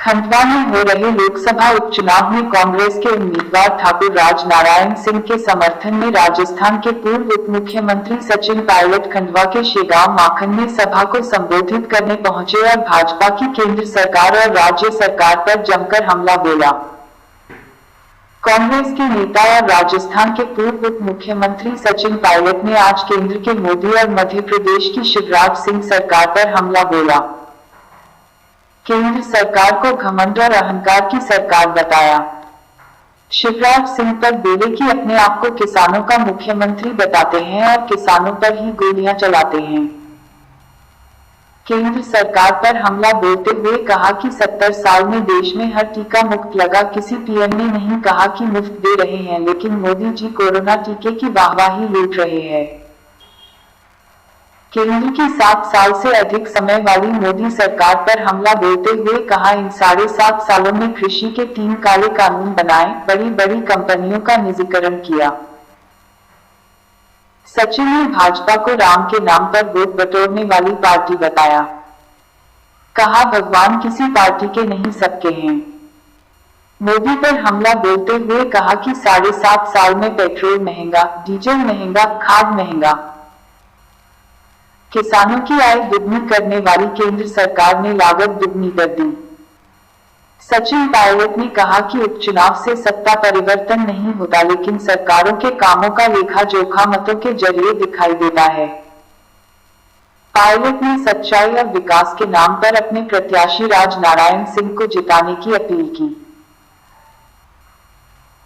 खंडवा में हो रहे लोकसभा उपचुनाव में कांग्रेस के उम्मीदवार ठाकुर राजनारायण सिंह के समर्थन में राजस्थान के पूर्व उप मुख्यमंत्री सचिन पायलट खंडवा के शेगांव माखन में सभा को संबोधित करने पहुंचे और भाजपा की केंद्र सरकार और राज्य सरकार पर जमकर हमला बोला। कांग्रेस के नेता और राजस्थान के पूर्व उप मुख्यमंत्री सचिन पायलट ने आज केंद्र के मोदी और मध्य प्रदेश की शिवराज सिंह सरकार पर हमला बोला। केंद्र सरकार को घमंड और अहंकार की सरकार बताया। शिवराज सिंह पर बोले कि अपने आप को किसानों का मुख्यमंत्री बताते हैं और किसानों पर ही गोलियां चलाते हैं। केंद्र सरकार पर हमला बोलते हुए कहा कि 70 साल में देश में हर टीका मुफ्त लगा। किसी पीएम ने नहीं कहा कि मुफ्त दे रहे हैं, लेकिन मोदी जी कोरोना टीके की वाहवाही लूट रहे हैं। केंद्र की 7 साल से अधिक समय वाली मोदी सरकार पर हमला बोलते हुए कहा, इन 7.5 सालों में कृषि के 3 काले कानून बनाए, बड़ी बड़ी कंपनियों का निजीकरण किया। सचिन ने भाजपा को राम के नाम पर वोट बटोरने वाली पार्टी बताया। कहा, भगवान किसी पार्टी के नहीं सबके हैं। मोदी पर हमला बोलते हुए कहा कि 7.5 साल में पेट्रोल महंगा, डीजल महंगा, खाद महंगा। किसानों की आय दुगनी करने वाली केंद्र सरकार ने लागत दुगनी कर दी। सचिन पायलट ने कहा कि उपचुनाव से सत्ता परिवर्तन नहीं होता, लेकिन सरकारों के कामों का लेखा जोखा मतों के जरिए दिखाई देता है। पायलट ने सच्चाई और विकास के नाम पर अपने प्रत्याशी राजनारायण सिंह को जिताने की अपील की।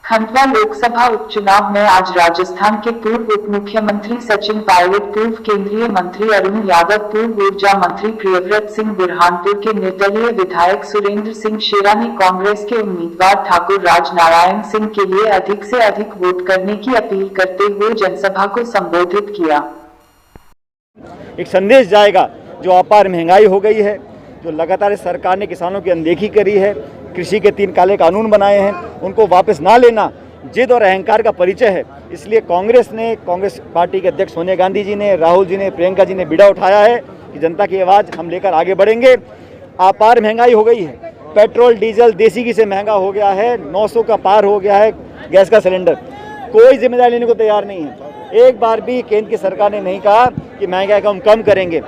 खंडवा लोकसभा उपचुनाव में आज राजस्थान के पूर्व उप मुख्यमंत्री सचिन पायलट, पूर्व केंद्रीय मंत्री अरुण यादव, पूर्व ऊर्जा मंत्री प्रियव्रत सिंह, बुरहानपुर के निर्दलीय विधायक सुरेंद्र सिंह शेरा ने कांग्रेस के उम्मीदवार ठाकुर राजनारायण सिंह के लिए अधिक से अधिक वोट करने की अपील करते हुए जनसभा को संबोधित किया। एक संदेश जाएगा, जो अपार महंगाई हो गई है, जो लगातार सरकार ने किसानों की अनदेखी करी है, कृषि के 3 काले कानून बनाए हैं, उनको वापस ना लेना जिद और अहंकार का परिचय है। इसलिए कांग्रेस पार्टी के अध्यक्ष सोनिया गांधी जी ने, राहुल जी ने, प्रियंका जी ने बीड़ा उठाया है कि जनता की आवाज़ हम लेकर आगे बढ़ेंगे। अपार महंगाई हो गई है, पेट्रोल डीजल देसी घी से महंगा हो गया है, 900 का पार हो गया है गैस का सिलेंडर। कोई जिम्मेदारी लेने को तैयार नहीं है। एक बार भी केंद्र की सरकार ने नहीं कहा कि महंगाई को हम कम करेंगे।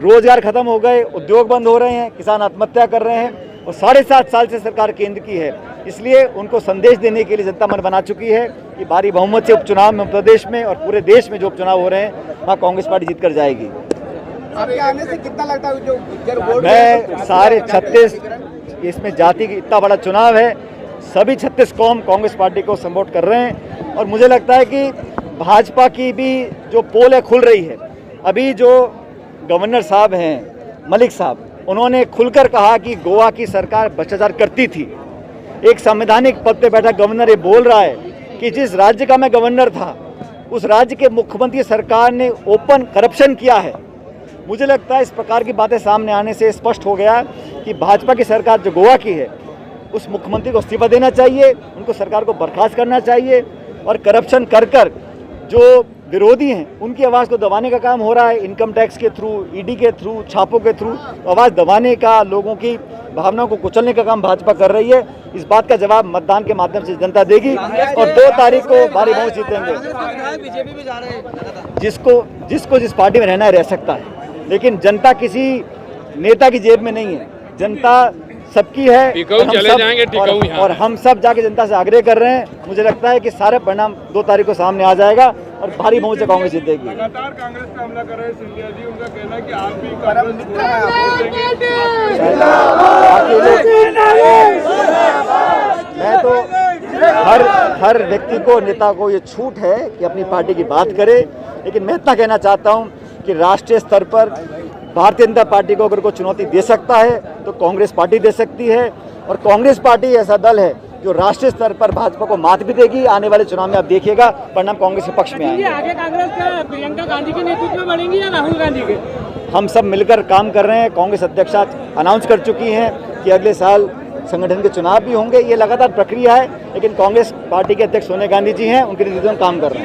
रोजगार खत्म हो गए, उद्योग बंद हो रहे हैं, किसान आत्महत्या कर रहे हैं और 7.5 साल से सरकार केंद्र की है। इसलिए उनको संदेश देने के लिए जनता मन बना चुकी है कि भारी बहुमत से उपचुनाव में प्रदेश में और पूरे देश में जो उपचुनाव हो रहे हैं वहाँ कांग्रेस पार्टी जीत कर जाएगी। आपके आने से कितना लगता है जो मैं सारे 36 इसमें जाति की इतना बड़ा चुनाव है, सभी 36 कौम कांग्रेस पार्टी को सपोर्ट कर रहे हैं और मुझे लगता है कि भाजपा की भी जो पोल है खुल रही है। अभी जो गवर्नर साहब हैं, मलिक साहब, उन्होंने खुलकर कहा कि गोवा की सरकार भ्रष्टाचार करती थी। एक संवैधानिक पद पे बैठा गवर्नर ये बोल रहा है कि जिस राज्य का मैं गवर्नर था उस राज्य के मुख्यमंत्री सरकार ने ओपन करप्शन किया है। मुझे लगता है इस प्रकार की बातें सामने आने से स्पष्ट हो गया कि भाजपा की सरकार जो गोवा की है उस मुख्यमंत्री को इस्तीफा देना चाहिए, उनको सरकार को बर्खास्त करना चाहिए और करप्शन कर जो विरोधी हैं उनकी आवाज़ को दबाने का काम हो रहा है। इनकम टैक्स के थ्रू, ईडी के थ्रू, छापों के थ्रू आवाज़ दबाने का, लोगों की भावनाओं को कुचलने का काम भाजपा कर रही है। इस बात का जवाब मतदान के माध्यम से जनता देगी और 2 तारीख को भारी बहुमत जीतेंगे। जिसको जिस पार्टी में रहना है रह सकता है, लेकिन जनता किसी नेता की जेब में नहीं है। जनता सबकी है और हम सब जाके जनता से आग्रह कर रहे हैं। मुझे लगता है कि सारे परिणाम 2 तारीख को सामने आ जाएगा और भारी बहुमत से कांग्रेस जीतेगी। लगातार कांग्रेस पे हमला कर रहे हैं सिंधिया जी, उनका कहना है कि आप भी कांग्रेस मैं तो हर व्यक्ति को, नेता को ये छूट है कि अपनी पार्टी की बात करे, लेकिन मैं इतना कहना चाहता हूँ कि राष्ट्रीय स्तर पर भारतीय जनता पार्टी को अगर कोई चुनौती दे सकता है तो कांग्रेस पार्टी दे सकती है और कांग्रेस पार्टी ऐसा दल है जो राष्ट्रीय स्तर पर भाजपा को मात भी देगी। आने वाले चुनाव में आप देखिएगा परिणाम कांग्रेस के पक्ष में आएंगे। आगे कांग्रेस का प्रियंका गांधी के नेतृत्व में बढ़ेंगी या राहुल गांधी के? हम सब मिलकर काम कर रहे हैं। कांग्रेस अध्यक्ष अनाउंस कर चुकी हैं कि अगले साल संगठन के चुनाव भी होंगे। ये लगातार प्रक्रिया है, लेकिन कांग्रेस पार्टी के अध्यक्ष सोनिया गांधी जी हैं, उनके नेतृत्व में काम कर रहे हैं।